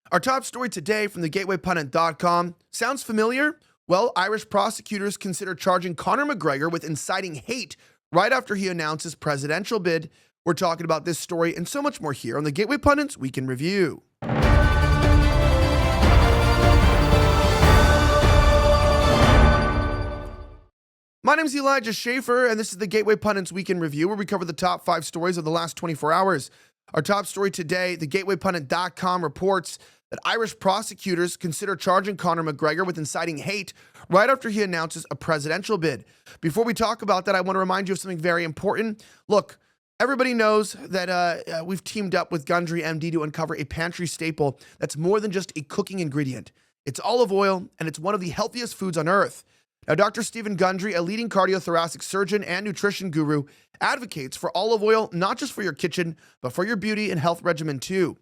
Our top story today from the gatewaypundit.com sounds familiar? Well, Irish prosecutors consider charging Conor McGregor with inciting hate right after he announced his presidential bid. We're talking about this story and so much more here on the Gateway Pundit's Week in Review. My name is Elijah Schaffer, and this is the Gateway Pundit's Week in Review, where we cover the top 5 stories of the last 24 hours. Our top story today, the gatewaypundit.com reports that Irish prosecutors consider charging Conor McGregor with inciting hate right after he announces a presidential bid. Before we talk about that, I want to remind you of something very important. Look, everybody knows that we've teamed up with Gundry MD to uncover a pantry staple that's more than just a cooking ingredient. It's olive oil, and it's one of the healthiest foods on earth. Now, Dr. Stephen Gundry, a leading cardiothoracic surgeon and nutrition guru, advocates for olive oil not just for your kitchen, but for your beauty and health regimen too.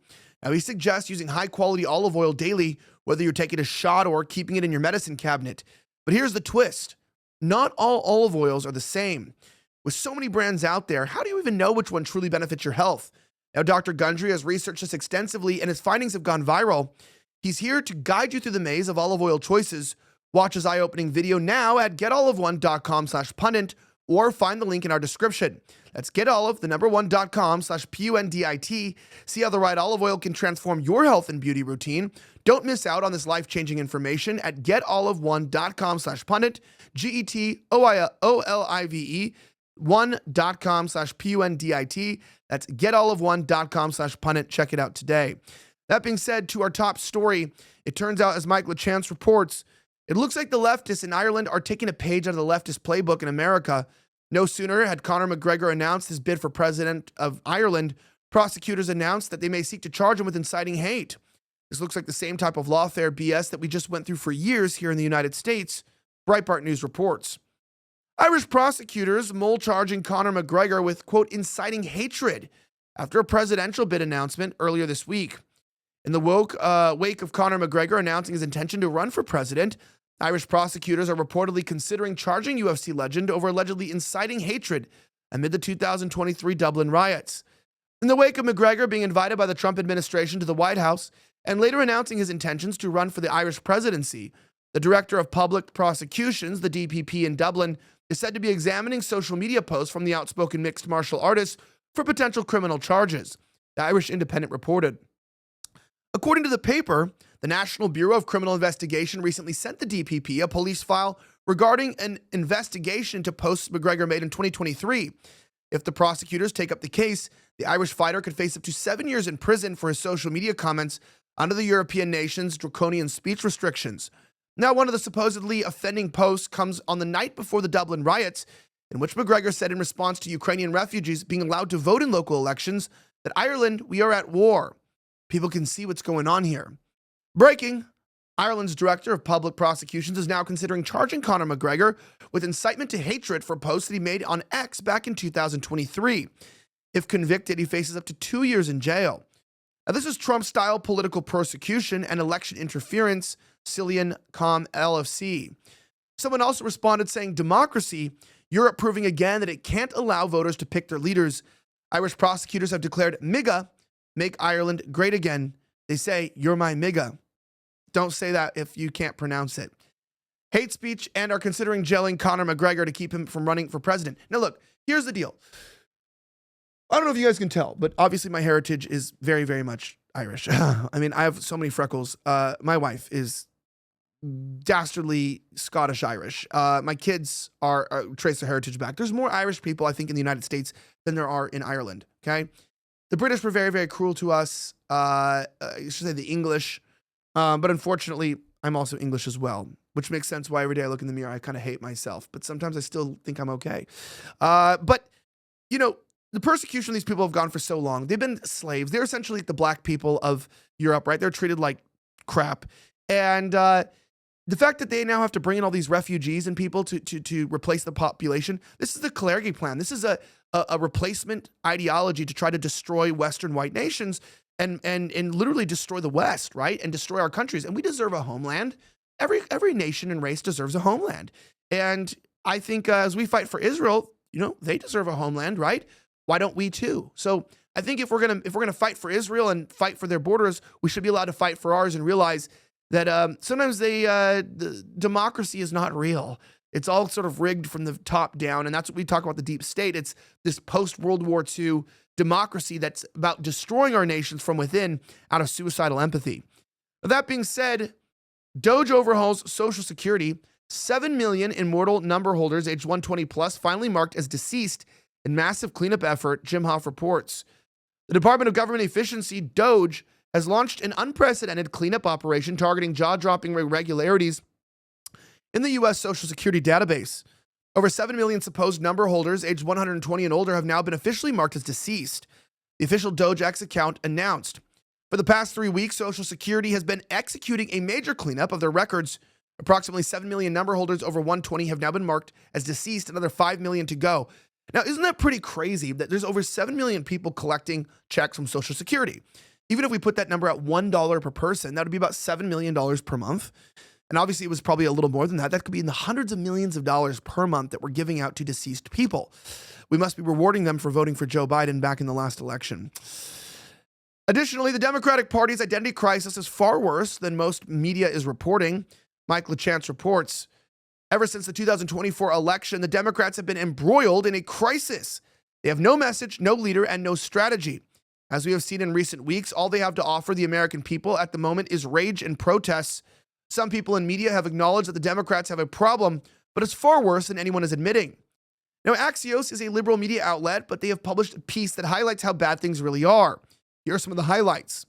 Now, he suggests using high-quality olive oil daily, whether you're taking a shot or keeping it in your medicine cabinet. But here's the twist. Not all olive oils are the same. With so many brands out there, how do you even know which one truly benefits your health? Now, Dr. Gundry has researched this extensively, and his findings have gone viral. He's here to guide you through the maze of olive oil choices. Watch his eye-opening video now at getolive1.com/pundit or find the link in our description. That's getolive1.com/pundit. See how the right olive oil can transform your health and beauty routine. Don't miss out on this life-changing information at getolive1.com/pundit, GETOLIVE 1.com/pundit. That's getolive1.com/pundit. Check it out today. That being said, to our top story, it turns out, as Mike LaChance reports, it looks like the leftists in Ireland are taking a page out of the leftist playbook in America. No sooner had Conor McGregor announced his bid for president of Ireland, prosecutors announced that they may seek to charge him with inciting hate. This looks like the same type of lawfare BS that we just went through for years here in the United States, Breitbart News reports. Irish prosecutors mole charging Conor McGregor with, quote, inciting hatred after a presidential bid announcement earlier this week. In the wake of Conor McGregor announcing his intention to run for president, Irish prosecutors are reportedly considering charging UFC legend over allegedly inciting hatred amid the 2023 Dublin riots. In the wake of McGregor being invited by the Trump administration to the White House and later announcing his intentions to run for the Irish presidency, the Director of Public Prosecutions, the DPP in Dublin, is said to be examining social media posts from the outspoken mixed martial artist for potential criminal charges, the Irish Independent reported. According to the paper, the National Bureau of Criminal Investigation recently sent the DPP a police file regarding an investigation into posts McGregor made in 2023. If the prosecutors take up the case, the Irish fighter could face up to 7 years in prison for his social media comments under the European nation's draconian speech restrictions. Now, one of the supposedly offending posts comes on the night before the Dublin riots, in which McGregor said in response to Ukrainian refugees being allowed to vote in local elections that Ireland, we are at war. People can see what's going on here. Breaking. Ireland's Director of Public Prosecutions is now considering charging Conor McGregor with incitement to hatred for posts that he made on X back in 2023. If convicted, he faces up to 2 years in jail. Now, this is Trump-style political persecution and election interference, Cillian Com LFC. Someone also responded saying, democracy, Europe proving again that it can't allow voters to pick their leaders. Irish prosecutors have declared MIGA, Make Ireland Great Again. They say, you're my MIGA. Don't say that if you can't pronounce it. Hate speech and are considering jailing Conor McGregor to keep him from running for president. Now look, here's the deal. I don't know if you guys can tell, but obviously my heritage is very, very much Irish. I mean, I have so many freckles. My wife is dastardly Scottish-Irish. My kids trace their heritage back. There's more Irish people, I think, in the United States than there are in Ireland, okay? The British were very, very cruel to us. I should say the English. But unfortunately, I'm also English as well, which makes sense why every day I look in the mirror, I kind of hate myself. But sometimes I still think I'm okay. But, you know, the persecution these people have gone for so long. They've been slaves. They're essentially the black people of Europe, right? They're treated like crap. And the fact that they now have to bring in all these refugees and people to replace the population, this is the Kalergi plan. This is a replacement ideology to try to destroy Western white nations and literally destroy the West, right? And destroy our countries. And we deserve a homeland. Every nation and race deserves a homeland. And I think as we fight for Israel, you know, they deserve a homeland, right? why don't we too? So I think if we're gonna fight for Israel and fight for their borders, we should be allowed to fight for ours and realize that sometimes the democracy is not real. It's all sort of rigged from the top down, and that's what we talk about the deep state. It's this post-World War II democracy that's about destroying our nations from within out of suicidal empathy. Now, that being said, DOGE overhauls Social Security. 7 million Immortal Numberholders aged 120 plus finally marked as deceased in massive cleanup effort, Jim Hoff reports. The Department of Government Efficiency, DOGE, has launched an unprecedented cleanup operation targeting jaw-dropping irregularities in the U.S. Social Security database. Over 7 million supposed number holders aged 120 and older have now been officially marked as deceased, the official DOGE X account announced. For the past 3 weeks, Social Security has been executing a major cleanup of their records. Approximately 7 million number holders over 120 have now been marked as deceased, another 5 million to go. Now, isn't that pretty crazy that there's over 7 million people collecting checks from Social Security? Even if we put that number at $1 per person, that would be about $7 million per month. And obviously, it was probably a little more than that. That could be in the hundreds of millions of dollars per month that we're giving out to deceased people. We must be rewarding them for voting for Joe Biden back in the last election. Additionally, the Democratic Party's identity crisis is far worse than most media is reporting. Mike LaChance reports, ever since the 2024 election, the Democrats have been embroiled in a crisis. They have no message, no leader, and no strategy. As we have seen in recent weeks, all they have to offer the American people at the moment is rage and protests. Some people in media have acknowledged that the Democrats have a problem, but it's far worse than anyone is admitting. Now, Axios is a liberal media outlet, but they have published a piece that highlights how bad things really are. Here are some of the highlights.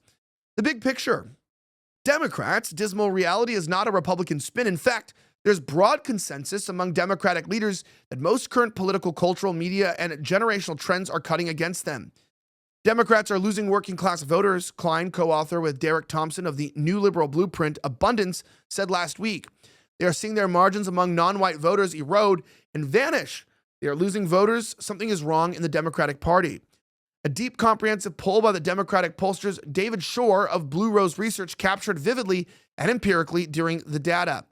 The big picture. Democrats' dismal reality is not a Republican spin. In fact, there's broad consensus among Democratic leaders that most current political, cultural, media, and generational trends are cutting against them. Democrats are losing working class voters, Klein, co-author with Derek Thompson of the New Liberal Blueprint, Abundance, said last week. They are seeing their margins among non-white voters erode and vanish. They are losing voters. Something is wrong in the Democratic Party. A deep, comprehensive poll by the Democratic pollsters David Shore of Blue Rose Research captured vividly and empirically during the data.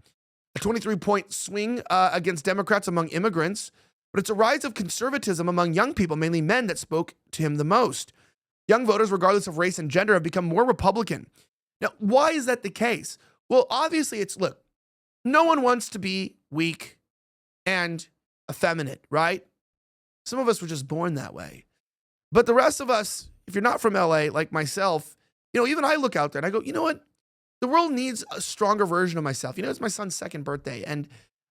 A 23-point swing against Democrats among immigrants, but it's a rise of conservatism among young people, mainly men, that spoke to him the most. Young voters, regardless of race and gender, have become more Republican. Now, why is that the case? Well, obviously, look, no one wants to be weak and effeminate, right? Some of us were just born that way. But the rest of us, if you're not from LA, like myself, even I look out there and I go, you know what? The world needs a stronger version of myself. It's my son's second birthday. And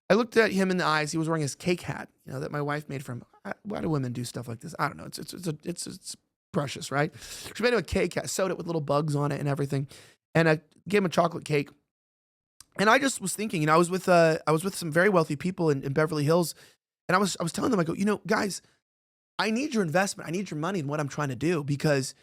I looked at him in the eyes. He was wearing his cake hat, that my wife made for him. Why do women do stuff like this? I don't know. It's precious, right? She made him a cake hat, sewed it with little bugs on it and everything. And I gave him a chocolate cake. And I just was thinking, I was with some very wealthy people in Beverly Hills. And I was telling them, I go, guys, I need your investment. I need your money in what I'm trying to do, because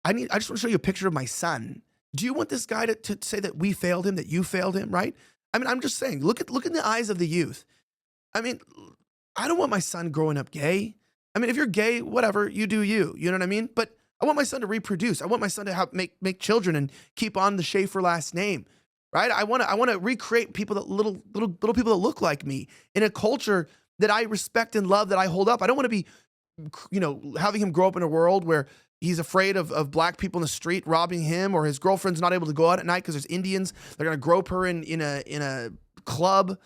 I just want to show you a picture of my son. Do you want this guy to say that we failed him, that you failed him, right? I mean, I'm just saying, look in the eyes of the youth. I mean, I don't want my son growing up gay. I mean, if you're gay, whatever, you do you. You know what I mean? But I want my son to reproduce. I want my son to make children and keep on the Schaffer last name, right? I want to recreate people that little people that look like me in a culture that I respect and love, that I hold up. I don't want to be, having him grow up in a world where he's afraid of black people in the street robbing him, or his girlfriend's not able to go out at night because there's Indians. They're going to grope her in a club.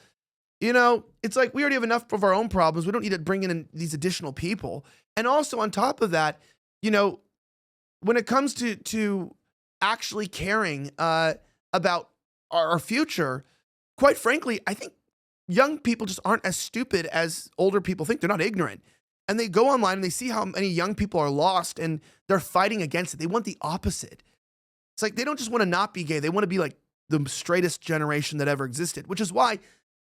It's like we already have enough of our own problems. We don't need to bring in these additional people. And also on top of that, when it comes to actually caring about our future, quite frankly, I think young people just aren't as stupid as older people think. They're not ignorant. And they go online and they see how many young people are lost and they're fighting against it. They want the opposite. It's like they don't just want to not be gay. They want to be like the straightest generation that ever existed, which is why,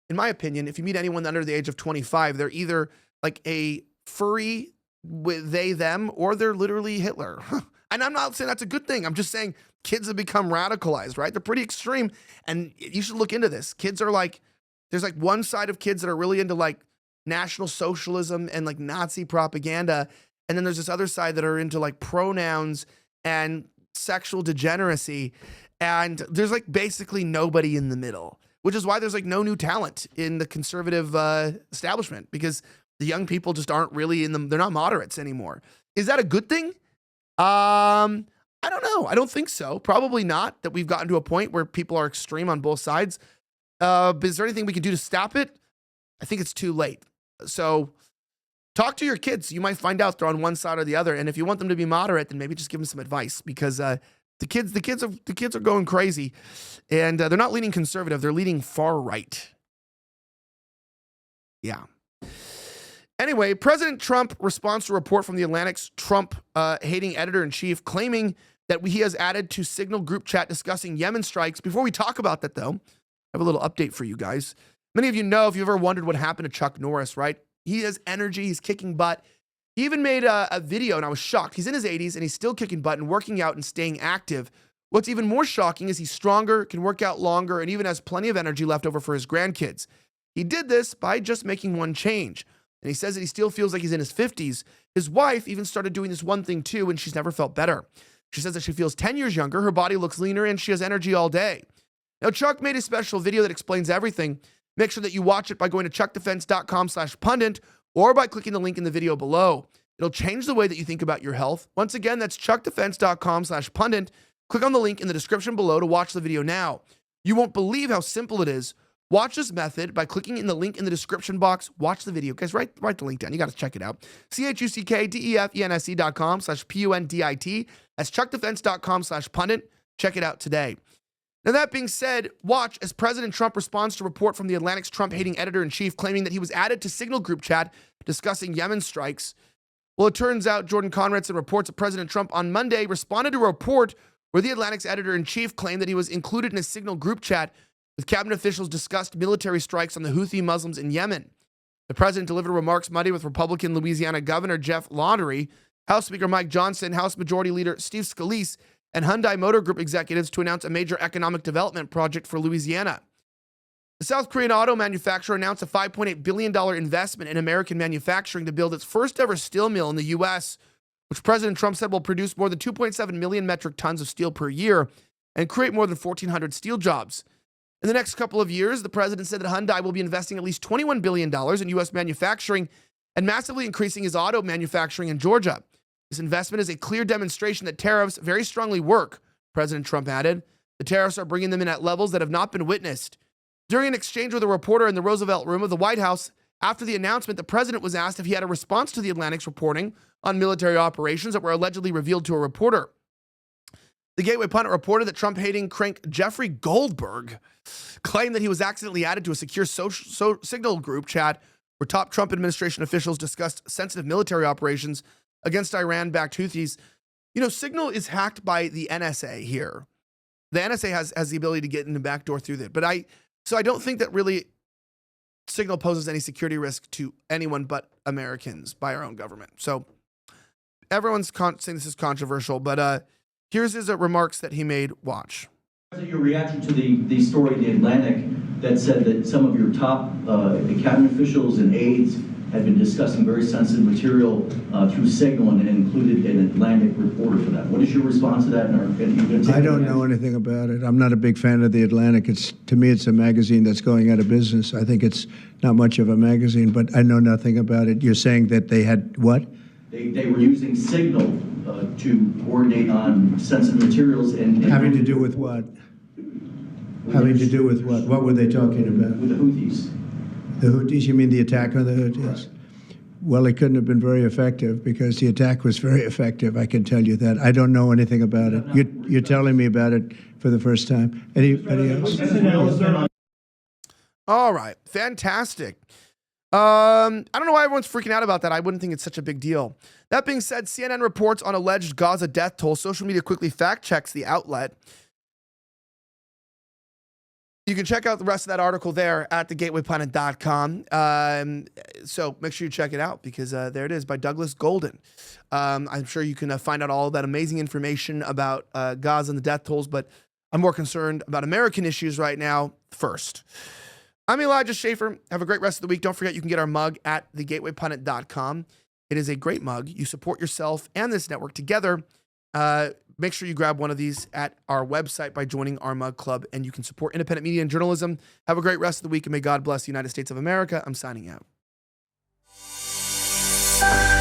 in my opinion, if you meet anyone under the age of 25, they're either like a furry with they, them, or they're literally Hitler. And I'm not saying that's a good thing. I'm just saying kids have become radicalized, right? They're pretty extreme. And you should look into this. Kids are like, there's like one side of kids that are really into like National Socialism and like Nazi propaganda. And then there's this other side that are into like pronouns and sexual degeneracy. And there's like basically nobody in the middle, which is why there's like no new talent in the conservative establishment, because The young people just aren't really in them. They're not moderates anymore. Is that a good thing? I don't know. I don't think so. Probably not, that we've gotten to a point where people are extreme on both sides. But is there anything we can do to stop it? I think it's too late. So talk to your kids. You might find out they're on one side or the other. And if you want them to be moderate, then maybe just give them some advice, because the kids are going crazy, and they're not leaning conservative. They're leaning far right. Yeah. Anyway, President Trump responds to a report from the Atlantic's Trump hating editor-in-chief, claiming that he has added to Signal group chat discussing Yemen strikes. Before we talk about that, though, I have a little update for you guys. Many of you know, if you've ever wondered what happened to Chuck Norris, right? He has energy. He's kicking butt. He even made a video, and I was shocked. He's in his 80s, and he's still kicking butt and working out and staying active. What's even more shocking is he's stronger, can work out longer, and even has plenty of energy left over for his grandkids. He did this by just making one change. And he says that he still feels like he's in his 50s. His wife even started doing this one thing too, and she's never felt better. She says that she feels 10 years younger, her body looks leaner, and she has energy all day. Now, Chuck made a special video that explains everything. Make sure that you watch it by going to chuckdefense.com/pundit or by clicking the link in the video below. It'll change the way that you think about your health. Once again, that's chuckdefense.com/pundit. Click on the link in the description below to watch the video now. You won't believe how simple it is. Watch this method by clicking in the link in the description box. Watch the video. Guys, write the link down. You got to check it out. chuckdefense.com/pundit. That's chuckdefense.com/pundit. Check it out today. Now, that being said, watch as President Trump responds to a report from the Atlantic's Trump-hating editor-in-chief claiming that he was added to Signal group chat discussing Yemen strikes. Well, it turns out Jordan Conradson reports that President Trump on Monday responded to a report where the Atlantic's editor-in-chief claimed that he was included in a Signal group chat with cabinet officials discussed military strikes on the Houthi Muslims in Yemen. The president delivered remarks Monday with Republican Louisiana Governor Jeff Lottery, House Speaker Mike Johnson, House Majority Leader Steve Scalise, and Hyundai Motor Group executives to announce a major economic development project for Louisiana. The South Korean auto manufacturer announced a $5.8 billion investment in American manufacturing to build its first ever steel mill in the U.S., which President Trump said will produce more than 2.7 million metric tons of steel per year and create more than 1,400 steel jobs. In the next couple of years, the president said that Hyundai will be investing at least $21 billion in U.S. manufacturing and massively increasing his auto manufacturing in Georgia. This investment is a clear demonstration that tariffs very strongly work, President Trump added. The tariffs are bringing them in at levels that have not been witnessed. During an exchange with a reporter in the Roosevelt Room of the White House, after the announcement, the president was asked if he had a response to the Atlantic's reporting on military operations that were allegedly revealed to a reporter. The Gateway Pundit reported that Trump-hating crank Jeffrey Goldberg claimed that he was accidentally added to a secure Signal group chat where top Trump administration officials discussed sensitive military operations against Iran-backed Houthis. You know, Signal is hacked by the NSA here. The NSA has the ability to get in the back door through that. So I don't think that really Signal poses any security risk to anyone but Americans by our own government. So everyone's saying this is controversial, but here's his remarks that he made. Watch. Your reaction to the story in the Atlantic that said that some of your top cabinet officials and aides had been discussing very sensitive material through Signal and included an Atlantic reporter for that. What is your response to that? I don't know anything about it. I'm not a big fan of the Atlantic. To me, it's a magazine that's going out of business. I think it's not much of a magazine, but I know nothing about it. You're saying that they had what? They were using Signal to coordinate on sensitive materials and having to do with what? Having to do with what? What were they talking about? With the Houthis. The Houthis? You mean the attack on the Houthis? Right. Well, it couldn't have been very effective because the attack was very effective. I can tell you that. I don't know anything about it. You're telling me about it for the first time. Anybody else? All right. Fantastic. I don't know why everyone's freaking out about that. I wouldn't think it's such a big deal. That being said, CNN reports on alleged Gaza death toll. Social media quickly fact checks the outlet. You can check out the rest of that article there at thegatewaypundit.com. So make sure you check it out because there it is by Douglas Golden. I'm sure you can find out all that amazing information about Gaza and the death tolls, but I'm more concerned about American issues right now first. I'm Elijah Schaffer. Have a great rest of the week. Don't forget you can get our mug at thegatewaypundit.com. It is a great mug. You support yourself and this network together. Make sure you grab one of these at our website by joining our mug club, and you can support independent media and journalism. Have a great rest of the week, and may God bless the United States of America. I'm signing out. sun.